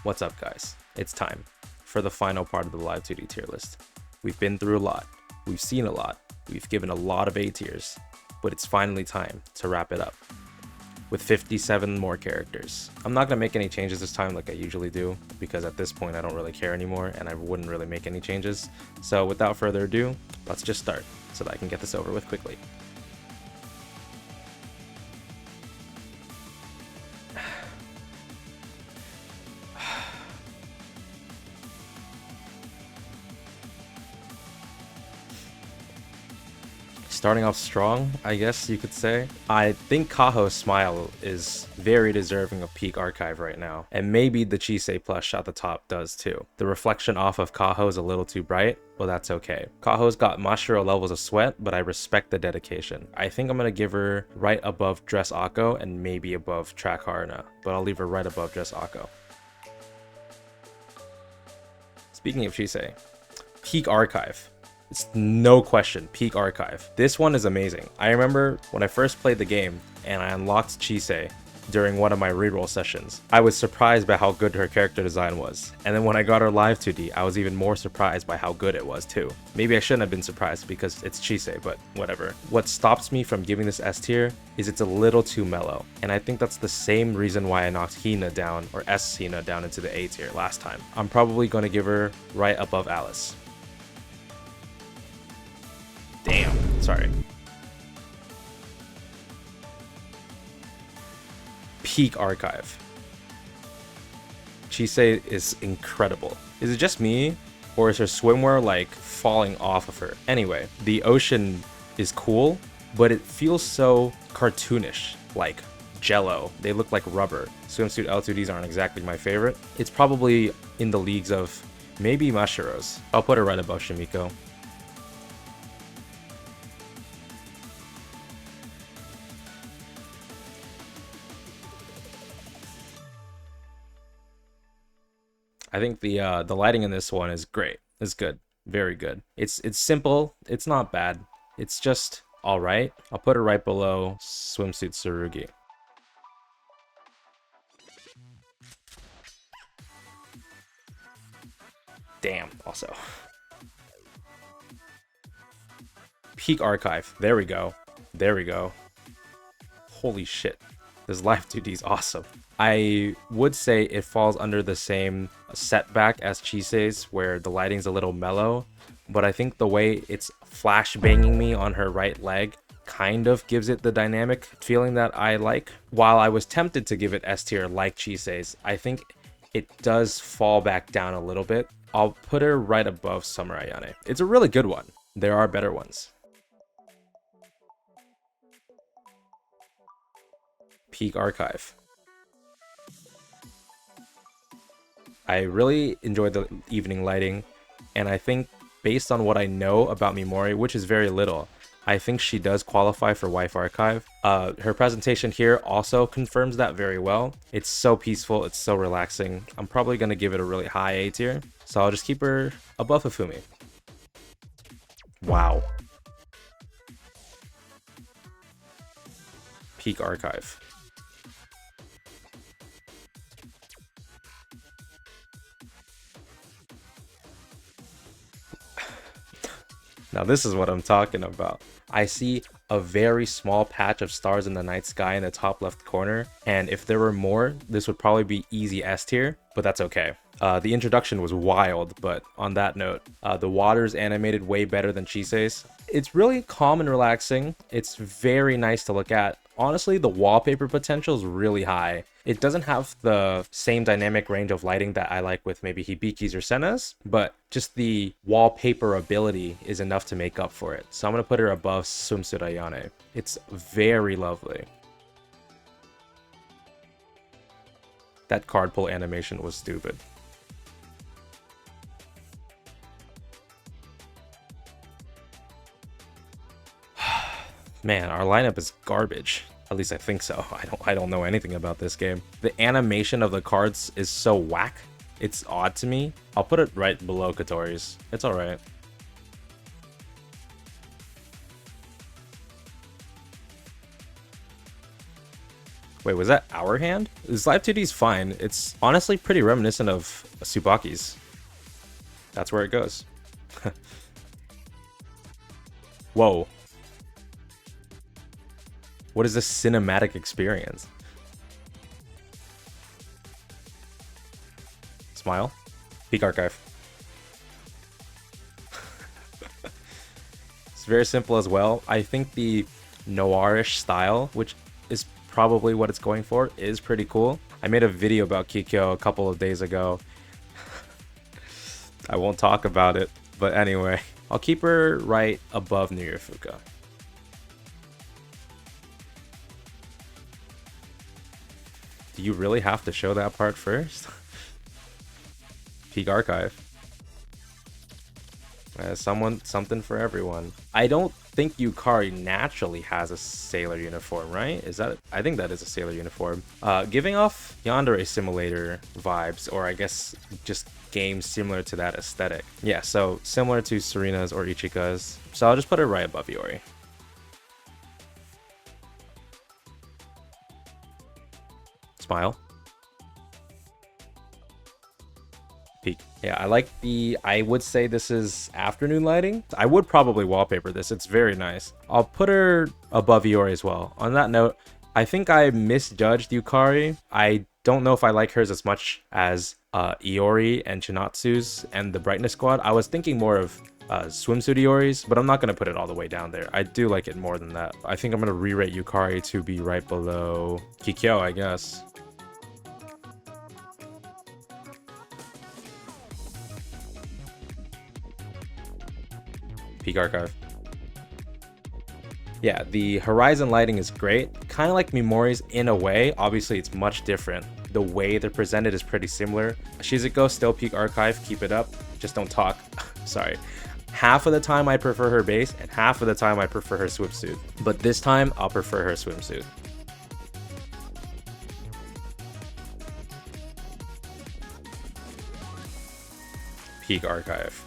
What's up, guys? It's time for the final part of the live 2D tier list. We've been through a lot, we've seen a lot, we've given a lot of A tiers, but it's finally time to wrap it up with 57 more characters. I'm not gonna make any changes this time like I usually do, because at this point I don't really care anymore and I wouldn't really make any changes. So without further ado, let's just start so that I can get this over with quickly. Starting off strong, I guess you could say. I think Kaho's smile is very deserving of peak archive right now, and maybe the Chisay plush at the top does too. The reflection off of Kaho is a little too bright, but that's okay. Kaho's got Mashiro levels of sweat, but I respect the dedication. I think I'm gonna give her right above Dress Akko and maybe above Track Haruna, but I'll leave her right above Dress Akko. Speaking of Chisay, peak archive. It's no question, peak archive. This one is amazing. I remember when I first played the game and I unlocked Chisay during one of my reroll sessions. I was surprised by how good her character design was. And then when I got her live 2D, I was even more surprised by how good it was too. Maybe I shouldn't have been surprised because it's Chisay, but whatever. What stops me from giving this S tier is it's a little too mellow. And I think that's the same reason why I knocked Hina down, or S Hina down into the A tier last time. I'm probably going to give her right above Alice. Damn, sorry. Peak archive. Chisay is incredible. Is it just me, or is her swimwear like falling off of her? Anyway, the ocean is cool, but it feels so cartoonish, like jello. They look like rubber. Swimsuit l2ds aren't exactly my favorite. It's probably in the leagues of maybe Mashiro's. I'll put her right above Shimiko. I think the lighting in this one is great. It's good. Very good. It's simple. It's not bad. It's just all right. I'll put it right below Swimsuit Tsurugi. Damn, also. Peak archive. There we go. There we go. Holy shit. This live 2D is awesome. I would say it falls under the same setback as Chisay's, where the lighting's a little mellow, but I think the way it's flash banging me on her right leg kind of gives it the dynamic feeling that I like. While I was tempted to give it S tier like Chisay's, I think it does fall back down a little bit. I'll put her right above Samurai Yane. It's a really good one. There are better ones. Peak archive. I really enjoyed the evening lighting, and I think based on what I know about Mimori, which is very little, I think she does qualify for wife archive. Her presentation here also confirms that very well. It's so peaceful, it's so relaxing. I'm probably going to give it a really high A tier, so I'll just keep her above Hifumi. Wow. Peak archive. Now this is what I'm talking about. I see a very small patch of stars in the night sky in the top left corner, and if there were more, this would probably be easy S tier, but that's okay. The introduction was wild, but on that note, the water's animated way better than Chisay's. It's really calm and relaxing. It's very nice to look at. Honestly, the wallpaper potential is really high. It doesn't have the same dynamic range of lighting that I like with maybe Hibiki's or Senna's, but just the wallpaper ability is enough to make up for it. So I'm going to put her above Swimsuit Ayane. It's very lovely. That card pull animation was stupid. Man, our lineup is garbage. At least I think so. I don't know anything about this game. The animation of the cards is so whack. It's odd to me. I'll put it right below Katori's. It's alright. Wait, was that our hand? This live 2D is fine. It's honestly pretty reminiscent of Tsubaki's. That's where it goes. Whoa. What is this cinematic experience? Smile. Peak archive. It's very simple as well. I think the noirish style, which is probably what it's going for, is pretty cool. I made a video about Kikyo a couple of days ago. I won't talk about it, but anyway. I'll keep her right above Nurifuka. Do you really have to show that part first? Peak archive. Something for everyone. I don't think Yukari naturally has a sailor uniform, right? Is that? I think that is a sailor uniform. Giving off Yandere Simulator vibes, or I guess just games similar to that aesthetic. Yeah, so similar to Serena's or Ichika's. So I'll just put her right above Iori. Smile. Peak. Yeah, I would say this is afternoon lighting. I would probably wallpaper this. It's very nice. I'll put her above Iori as well. On that note, I think I misjudged Yukari. I don't know if I like hers as much as Iori and Chinatsu's and the Brightness Squad. I was thinking more of Swimsuit Iori's, but I'm not going to put it all the way down there. I do like it more than that. I think I'm going to re-rate Yukari to be right below Kikyo, I guess. Peak archive. Yeah, the horizon lighting is great. Kind of like Mimori's in a way. Obviously, it's much different. The way they're presented is pretty similar. Shizuko, still peak archive. Keep it up. Just don't talk. Sorry. Half of the time I prefer her base, and half of the time I prefer her swimsuit. But this time, I'll prefer her swimsuit. Peak archive.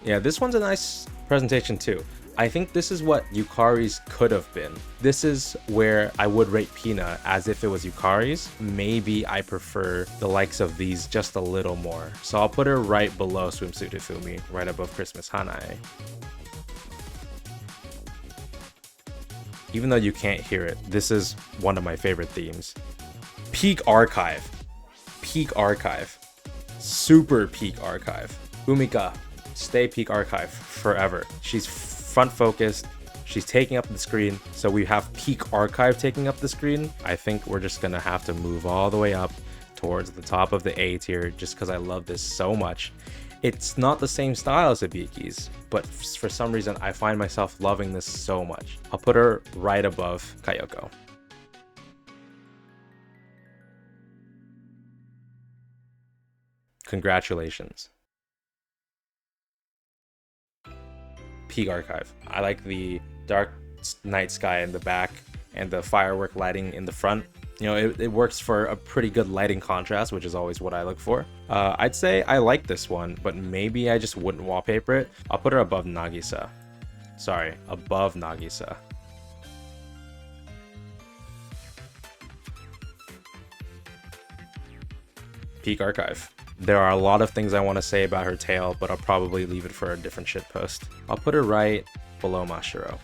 Yeah, this one's a nice presentation too. I think this is what Yukari's could have been. This is where I would rate Pina as if it was Yukari's. Maybe I prefer the likes of these just a little more. So I'll put her right below Swimsuit Hifumi, right above Christmas Hanae. Even though you can't hear it, this is one of my favorite themes. Peak archive. Peak archive. Super peak archive. Umika. Stay peak archive forever. She's front focused. She's taking up the screen. So we have peak archive taking up the screen. I think we're just gonna have to move all the way up towards the top of the A tier just because I love this so much. It's not the same style as Ibiki's, but for some reason I find myself loving this so much. I'll put her right above Kayoko. Congratulations. Peak archive. I like the dark night sky in the back and the firework lighting in the front. You know, it works for a pretty good lighting contrast, which is always what I look for. I'd say I like this one, but maybe I just wouldn't wallpaper it. I'll put her above Nagisa. Sorry, above Nagisa. Peak archive. There are a lot of things I want to say about her tail, but I'll probably leave it for a different shitpost. I'll put her right below Mashiro.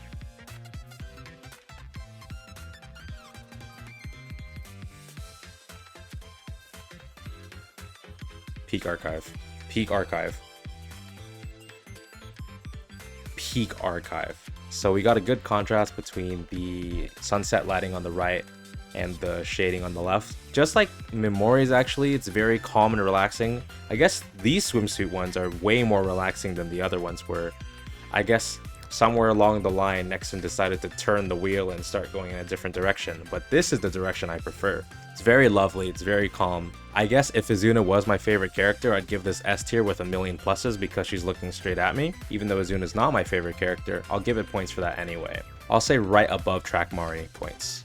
Peak archive. Peak archive. Peak archive. So we got a good contrast between the sunset lighting on the right and the shading on the left. Just like Mimori's, actually, it's very calm and relaxing. I guess these swimsuit ones are way more relaxing than the other ones were. I guess somewhere along the line, Nexon decided to turn the wheel and start going in a different direction, but this is the direction I prefer. It's very lovely, it's very calm. I guess if Izuna was my favorite character, I'd give this S tier with a million pluses because she's looking straight at me. Even though Izuna's not my favorite character, I'll give it points for that anyway. I'll say right above Track Mari points.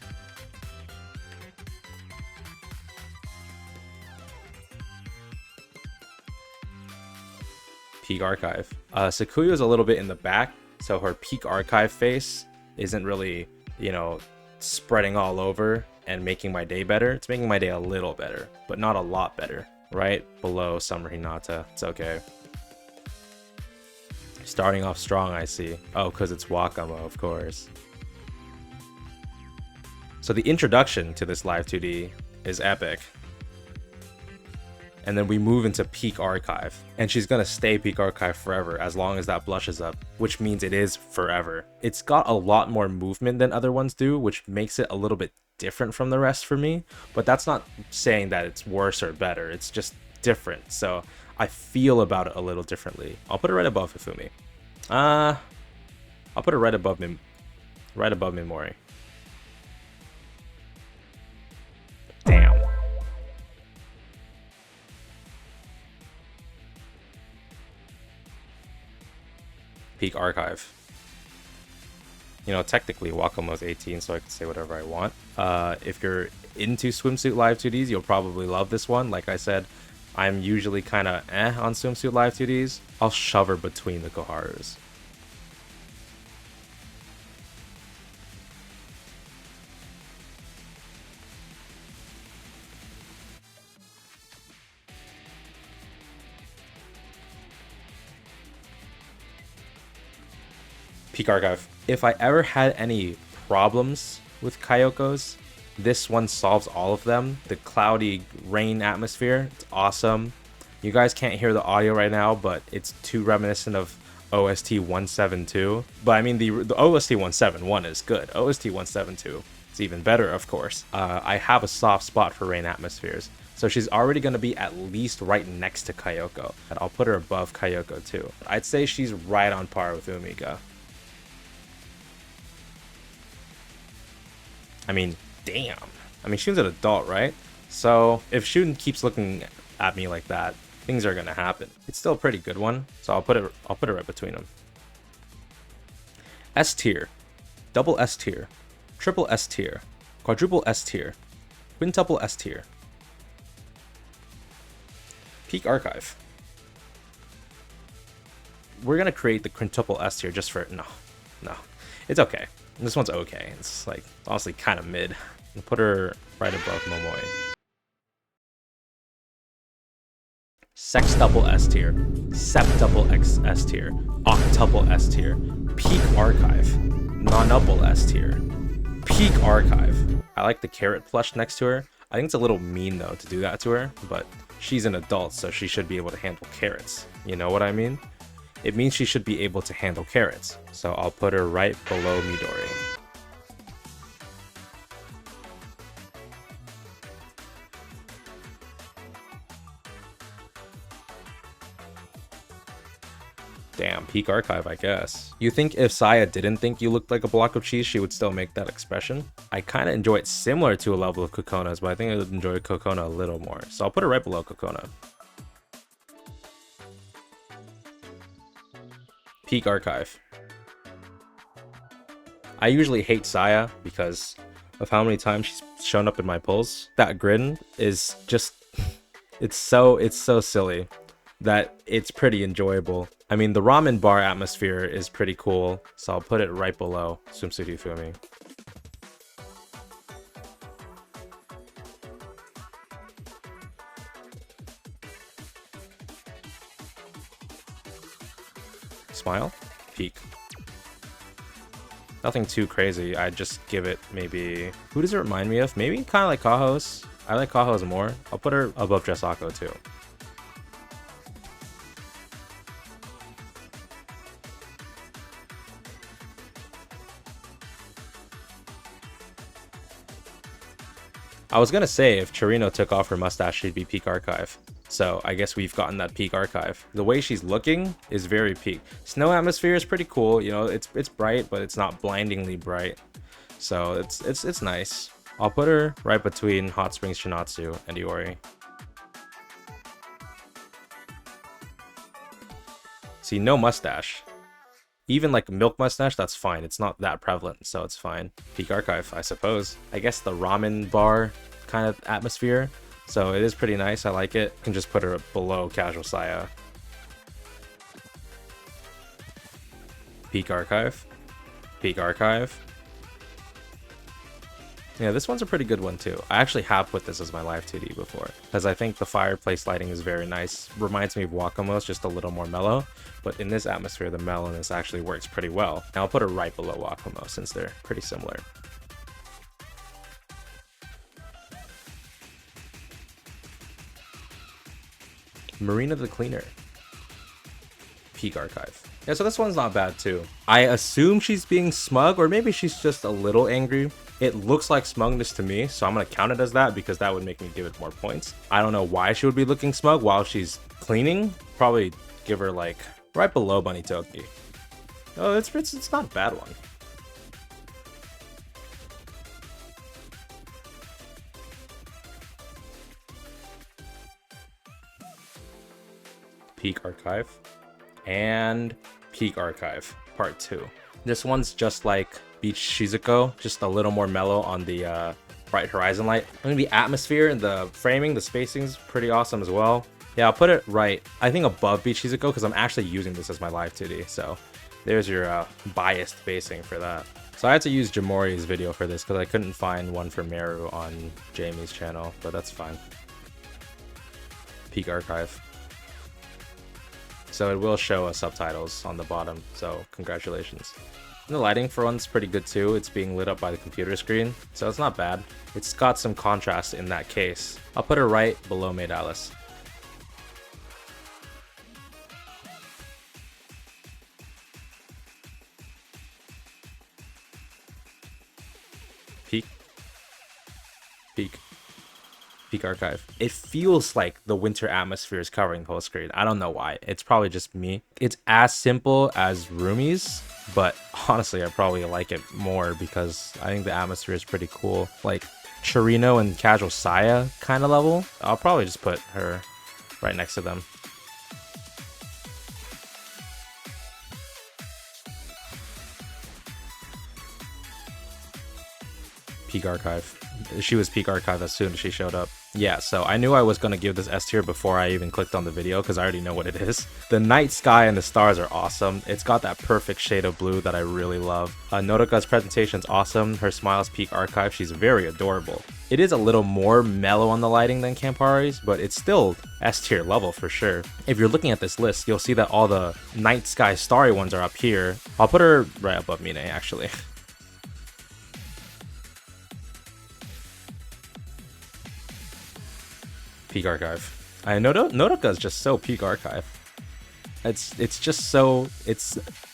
Peak archive. Sakuya is a little bit in the back, so her peak archive face isn't really, you know, spreading all over and making my day better. It's making my day a little better, but not a lot better. Right below Summer Hinata. It's okay. Starting off strong, I see. Oh, because it's Wakamo, of course. So the introduction to this live 2D is epic. And then we move into Peak Archive. And she's gonna stay Peak Archive forever as long as that blushes up, which means it is forever. It's got a lot more movement than other ones do, which makes it a little bit different from the rest for me. But that's not saying that it's worse or better. It's just different. So I feel about it a little differently. I'll put it right above Hifumi. I'll put it right above Mimori. Damn. Peak Archive. You know, technically Wakamo's 18, so I can say whatever I want. If you're into Swimsuit Live 2Ds, you'll probably love this one. Like I said, I'm usually kind of on Swimsuit Live 2Ds. I'll shove her between the Koharus. Peak Archive. If I ever had any problems with Kyoko's, this one solves all of them. The cloudy rain atmosphere, it's awesome. You guys can't hear the audio right now, but it's too reminiscent of OST 172. But I mean, the OST 171 is good. OST 172 is even better, of course. I have a soft spot for rain atmospheres. So she's already going to be at least right next to Kyoko. And I'll put her above Kyoko too. I'd say she's right on par with Umika. I mean, damn. I mean, Shun's an adult, right? So if Shun keeps looking at me like that, things are gonna happen. It's still a pretty good one, so I'll put it right between them. S tier, double S tier, triple S tier, quadruple S tier, quintuple S tier. Peak Archive. We're gonna create the quintuple S tier just for no, it's okay. This one's okay. It's like honestly kind of mid. I'll put her right above Momoi. Sextuple S tier, septuple S tier, octuple S tier, Peak Archive, nonuple S tier, Peak Archive. I like the carrot plush next to her. I think it's a little mean though to do that to her, but she's an adult, so she should be able to handle carrots. You know what I mean? It means she should be able to handle carrots. So I'll put her right below Midori. Damn, Peak Archive, I guess. You think if Saya didn't think you looked like a block of cheese, she would still make that expression? I kind of enjoy it similar to a level of Kokona's, but I think I would enjoy Kokona a little more. So I'll put it right below Kokona. Peak Archive. I usually hate Saya because of how many times she's shown up in my pulls. That grin is just, it's so silly that it's pretty enjoyable. I mean, the ramen bar atmosphere is pretty cool, so I'll put it right below Swimsuit Hifumi. Smile? Peak. Nothing too crazy. I'd just give it maybe... Who does it remind me of? Maybe kind of like Kaho's. I like Kaho's more. I'll put her above Dressako too. I was gonna say if Chirino took off her mustache, she'd be Peak Archive. So I guess we've gotten that Peak Archive. The way she's looking is very peak. Snow atmosphere is pretty cool. You know, it's bright, but it's not blindingly bright. So it's nice. I'll put her right between Hot Springs Shinatsu and Iori. See, no mustache. Even like a milk mustache, that's fine. It's not that prevalent, so it's fine. Peak Archive, I suppose. I guess the ramen bar kind of atmosphere. So it is pretty nice. I like it. Can just put her below Casual Saya. Peak Archive. Peak Archive. Yeah, this one's a pretty good one too. I actually have put this as my live 2D before because I think the fireplace lighting is very nice. Reminds me of Wakamo's, just a little more mellow. But in this atmosphere, the mellowness actually works pretty well. And I'll put it right below Wakamo since they're pretty similar. Marina the Cleaner. Peak Archive. Yeah, so this one's not bad too. I assume she's being smug, or maybe she's just a little angry. It looks like smugness to me, so I'm gonna count it as that because that would make me give it more points. I don't know why she would be looking smug while she's cleaning. Probably give her like right below Bunny Toki. Oh, it's not a bad one. Peak Archive and Peak Archive Part 2. This one's just like Beach Shizuko, just a little more mellow on the bright horizon light. I mean, the atmosphere and the framing, the spacing's pretty awesome as well. Yeah, I'll put it right, I think above Beach Shizuko because I'm actually using this as my live 2D. So there's your biased spacing for that. So I had to use Jamori's video for this because I couldn't find one for Meru on Jamie's channel, but that's fine. Peak Archive. So it will show us subtitles on the bottom, so congratulations. And the lighting for one's pretty good too. It's being lit up by the computer screen, so it's not bad. It's got some contrast in that case. I'll put it right below Maid Alice. Peak. Peak. Peak Archive. It feels like the winter atmosphere is covering the whole screen. I don't know why. It's probably just me. It's as simple as Rumi's, but honestly, I probably like it more because I think the atmosphere is pretty cool. Like Chirino and Casual Saya kind of level. I'll probably just put her right next to them. Peak Archive. She was Peak Archive as soon as she showed up. Yeah, so I knew I was going to give this S tier before I even clicked on the video because I already know what it is. The night sky and the stars are awesome. It's got that perfect shade of blue that I really love. Nodoka's presentation's awesome. Her smile's Peak Archive. She's very adorable. It is a little more mellow on the lighting than Campari's, but it's still S tier level for sure. If you're looking at this list, you'll see that all the night sky starry ones are up here. I'll put her right above Mine actually. Peak Archive. Nodoka is just so Peak Archive. It's just so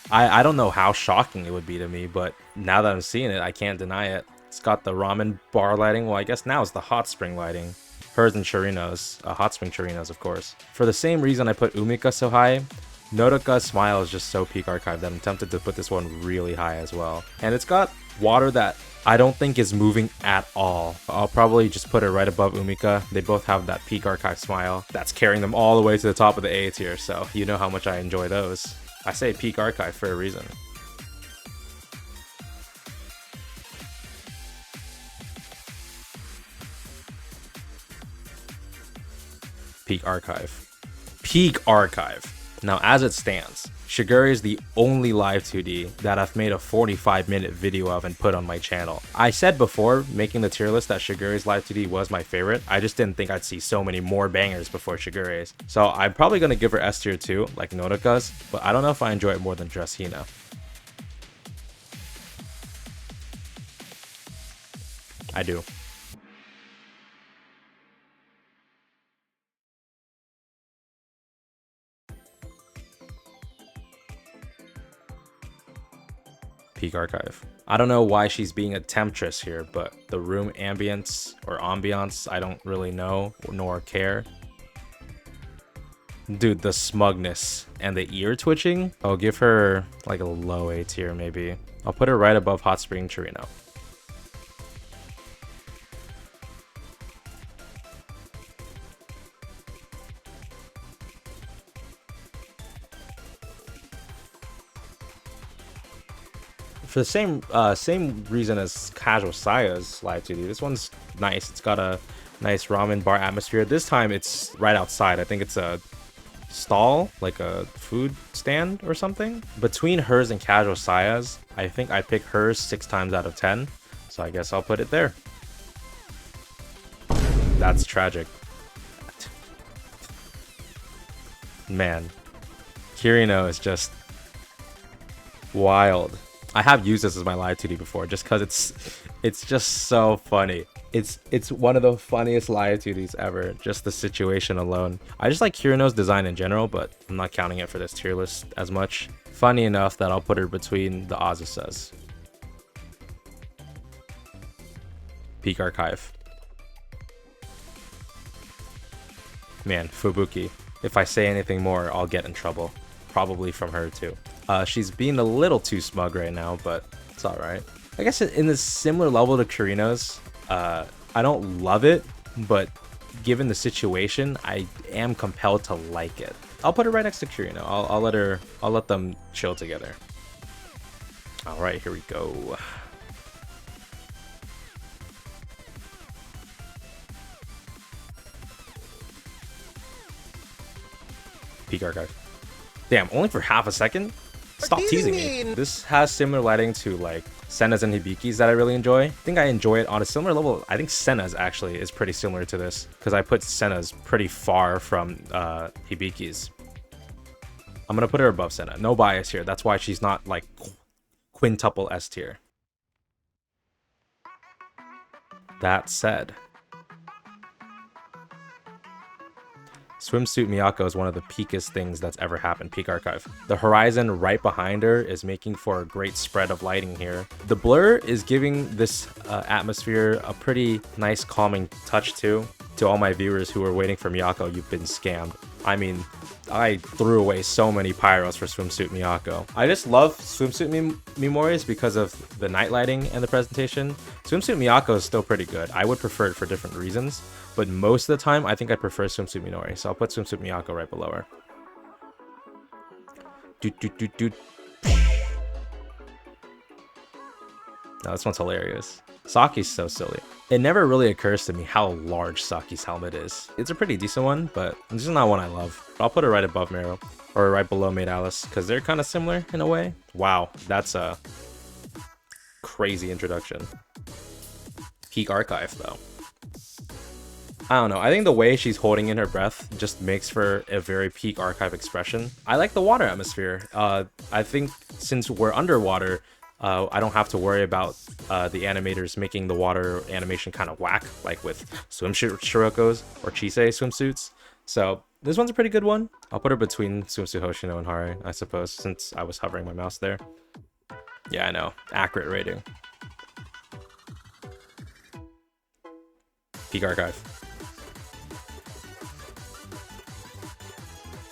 I don't know how shocking it would be to me, but now that I'm seeing it, I can't deny it. It's got the ramen bar lighting. Well, I guess now it's the hot spring lighting. Hers and Chirino's, hot spring Chirino's, of course. For the same reason I put Umika so high, Nodoka's smile is just so Peak Archive that I'm tempted to put this one really high as well. And it's got water that I don't think is moving at all. I'll probably just put it right above Umika. They both have that Peak Archive smile that's carrying them all the way to the top of the A tier, so you know how much I enjoy those. I say Peak Archive for a reason. Peak Archive. Peak Archive. Now, as it stands, Shigure is the only live 2D that I've made a 45-minute video of and put on my channel. I said before making the tier list that Shigure's live 2D was my favorite. I just didn't think I'd see so many more bangers before Shigure's. So I'm probably going to give her S tier too, like Nodoka's, but I don't know if I enjoy it more than Dress Hina. I do. Peak Archive. I don't know why she's being a temptress here, but the room ambience or ambiance, I don't really know nor care. Dude, the smugness and the ear twitching, I'll give her like a low A tier maybe. I'll put her right above Hot Spring Chirino. For the same reason as Casual Saya's live 2D, this one's nice. It's got a nice ramen bar atmosphere. This time it's right outside. I think it's a stall, like a food stand or something. Between hers and Casual Saya's, I think I pick hers 6 times out of 10. So I guess I'll put it there. That's tragic. Man, Kirino is just wild. I have used this as my live 2D before just because it's just so funny. It's one of the funniest live 2Ds ever, just the situation alone. I just like Kirino's design in general, but I'm not counting it for this tier list as much. Funny enough that I'll put her between the Azusas. Peak Archive. Man, Fubuki. If I say anything more, I'll get in trouble. Probably from her too. She's being a little too smug right now, but it's alright. I guess in the similar level to Kirino's, I don't love it, but given the situation, I am compelled to like it. I'll put it right next to Kirino. I'll let them chill together. Alright, here we go. Peak Archive. Damn, only for half a second? Stop teasing me. This has similar lighting to like Senna's and Hibiki's that I really enjoy. I think I enjoy it on a similar level. I think Senna's actually is pretty similar to this because I put Senna's pretty far from Hibiki's. I'm gonna put her above Senna. No bias here. That's why she's not like quintuple S tier. That said, Swimsuit Miyako is one of the peakest things that's ever happened. Peak Archive. The horizon right behind her is making for a great spread of lighting here. The blur is giving this atmosphere a pretty nice calming touch too. To all my viewers who are waiting for Miyako, you've been scammed. I mean, I threw away so many pyros for Swimsuit Miyako. I just love Swimsuit Mimoris because of the night lighting and the presentation. Swimsuit Miyako is still pretty good. I would prefer it for different reasons, but most of the time, I think I prefer Swimsuit Minori, so I'll put Swimsuit Miyako right below her. Now this one's hilarious. Saki's so silly. It never really occurs to me how large Saki's helmet is. It's a pretty decent one, but it's just not one I love. I'll put it right above Meru, or right below Maid Alice, because they're kind of similar in a way. Wow, that's a crazy introduction. Peak Archive, though. I don't know, I think the way she's holding in her breath just makes for a very Peak Archive expression. I like the water atmosphere. I think since we're underwater, I don't have to worry about the animators making the water animation kind of whack, like with swimsuit Shiroko's or Chisay swimsuits. So this one's a pretty good one. I'll put her between Swimsuit Hoshino and Hare, I suppose, since I was hovering my mouse there. Yeah, I know. Accurate rating. Peak Archive.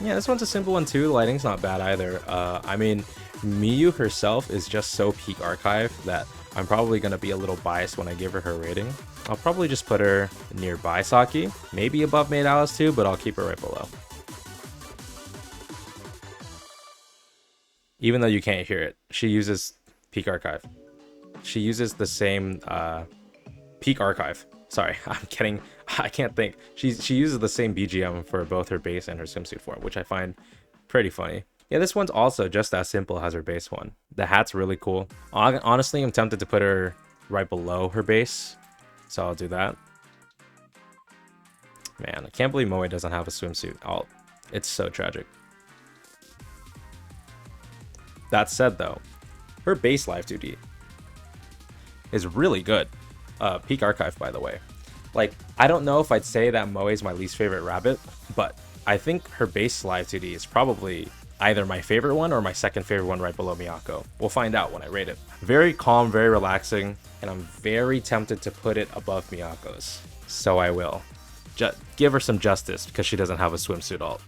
Yeah, this one's a simple one too. The lighting's not bad either. I mean, Miyu herself is just so Peak Archive that I'm probably going to be a little biased when I give her rating. I'll probably just put her nearby Saki, maybe above Maid Alice too, but I'll keep her right below. Even though you can't hear it, she uses Peak Archive. She uses the same Peak Archive. Sorry, I can't think. She uses the same BGM for both her base and her swimsuit form, which I find pretty funny. Yeah, this one's also just as simple as her base one. The hat's really cool. Honestly, I'm tempted to put her right below her base, so I'll do that. Man, I can't believe Moe doesn't have a swimsuit. It's so tragic. That said, though, her base live 2D is really good. Peak Archive, by the way. Like, I don't know if I'd say that Moe is my least favorite rabbit, but I think her base live 2D is probably either my favorite one or my second favorite one right below Miyako. We'll find out when I rate it. Very calm, very relaxing, and I'm very tempted to put it above Miyako's. So I will. Give her some justice because she doesn't have a swimsuit alt.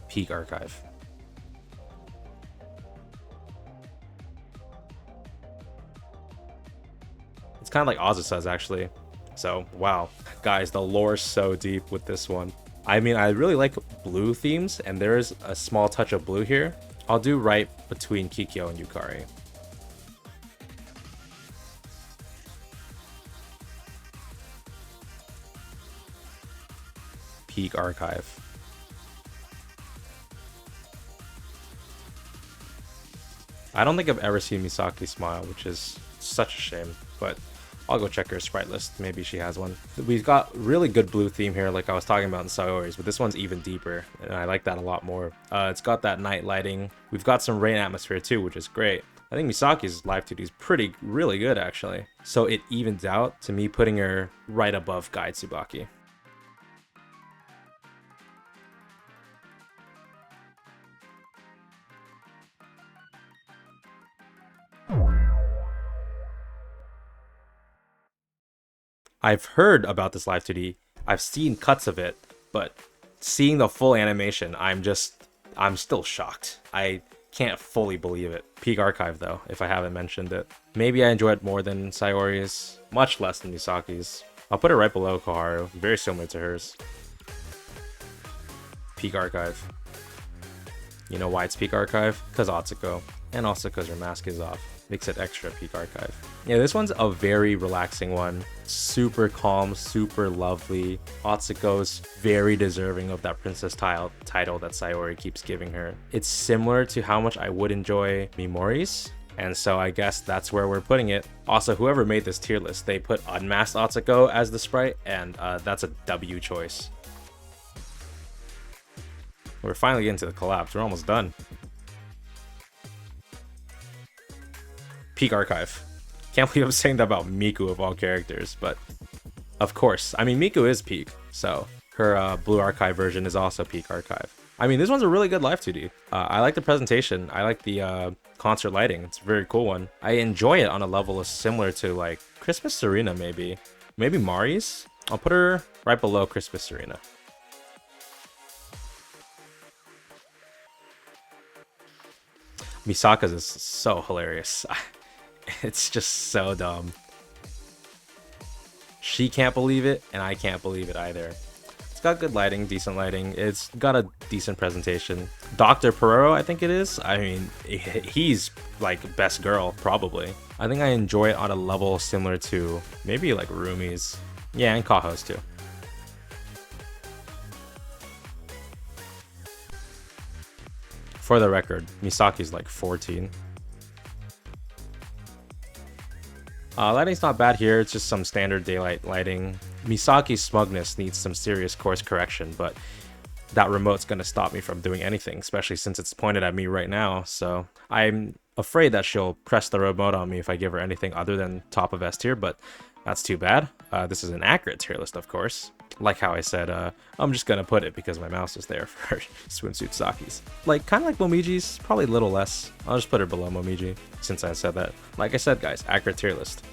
Peak Archive. It's kind of like Azusa's actually. So, wow. Guys, the lore's so deep with this one. I mean, I really like blue themes, and there is a small touch of blue here. I'll do right between Kikyo and Yukari. Peak Archive. I don't think I've ever seen Misaki smile, which is such a shame, but I'll go check her sprite list. Maybe she has one. We've got really good blue theme here, like I was talking about in Sayori's, but this one's even deeper, and I like that a lot more. It's got that night lighting. We've got some rain atmosphere too, which is great. I think Misaki's live 2D is really good, actually. So it evens out to me putting her right above Guide Tsubaki. I've heard about this live 2D. I've seen cuts of it, but seeing the full animation, I'm still shocked. I can't fully believe it. Peak Archive though, if I haven't mentioned it. Maybe I enjoy it more than Sayori's, much less than Misaki's. I'll put it right below Koharu, very similar to hers. Peak Archive. You know why it's Peak Archive? Because Atsuko, and also because her mask is off. Makes it extra Peak Archive. Yeah, this one's a very relaxing one. Super calm, super lovely. Atsuko's very deserving of that princess title that Sayori keeps giving her. It's similar to how much I would enjoy Mimori's, and so I guess that's where we're putting it. Also, whoever made this tier list, they put unmasked Atsuko as the sprite, and that's a W choice. We're finally getting to the collapse. We're almost done. Peak Archive. Can't believe I'm saying that about Miku of all characters, but of course. I mean, Miku is Peak, so her Blue Archive version is also Peak Archive. I mean, this one's a really good live 2D. I like the presentation. I like the concert lighting. It's a very cool one. I enjoy it on a level similar to like Christmas Serena, maybe Mari's. I'll put her right below Christmas Serena. Misaka's is so hilarious. It's just so dumb. She can't believe it, and I can't believe it either. It's got good lighting, decent lighting. It's got a decent presentation. Dr. Perero, I think it is. I mean, he's like best girl, probably. I think I enjoy it on a level similar to maybe like Rumi's. Yeah, and Kaho's too. For the record, Misaki's like 14. Lighting's not bad here, it's just some standard daylight lighting. Misaki's smugness needs some serious course correction, but that remote's gonna stop me from doing anything, especially since it's pointed at me right now, so I'm afraid that she'll press the remote on me if I give her anything other than top of S tier, but that's too bad. This is an accurate tier list, of course. Like how I said, I'm just gonna put it because my mouse is there for Swimsuit Saki's. Like, kind of like Momiji's, probably a little less. I'll just put her below Momiji, since I said that. Like I said, guys, accurate tier list.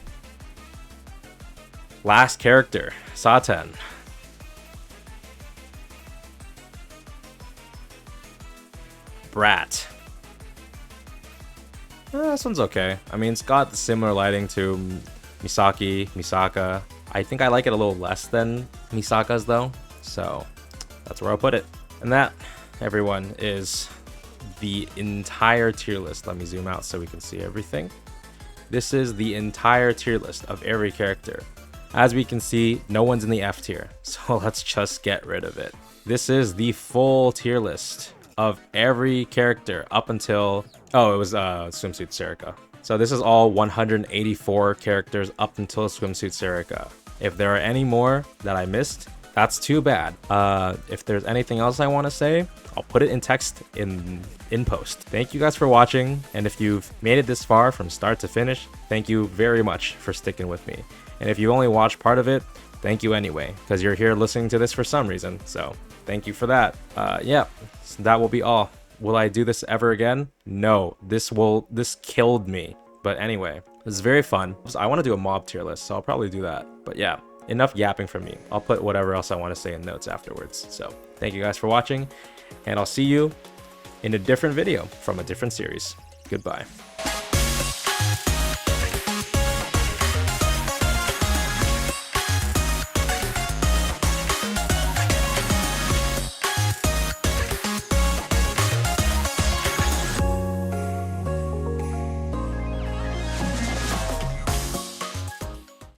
Last character, Saten. Brat. This one's okay. I mean, it's got similar lighting to Misaki, Misaka. I think I like it a little less than Misaka's though, so that's where I'll put it. And that, everyone, is the entire tier list. Let me zoom out so we can see everything. This is the entire tier list of every character. As we can see, no one's in the F tier, so let's just get rid of it. This is the full tier list of every character up until, oh, it was Swimsuit Serika. So this is all 184 characters up until Swimsuit Serika. If there are any more that I missed, that's too bad. If there's anything else I want to say, I'll put it in text in post. Thank you guys for watching, and if you've made it this far from start to finish, thank you very much for sticking with me. And if you only watched part of it, thank you anyway, because you're here listening to this for some reason, so thank you for that. Yeah, so that will be all. Will I do this ever again? No, this killed me. But anyway, this is very fun. I want to do a mob tier list, so I'll probably do that. But yeah, enough yapping from me. I'll put whatever else I want to say in notes afterwards. So thank you guys for watching, and I'll see you in a different video from a different series. Goodbye.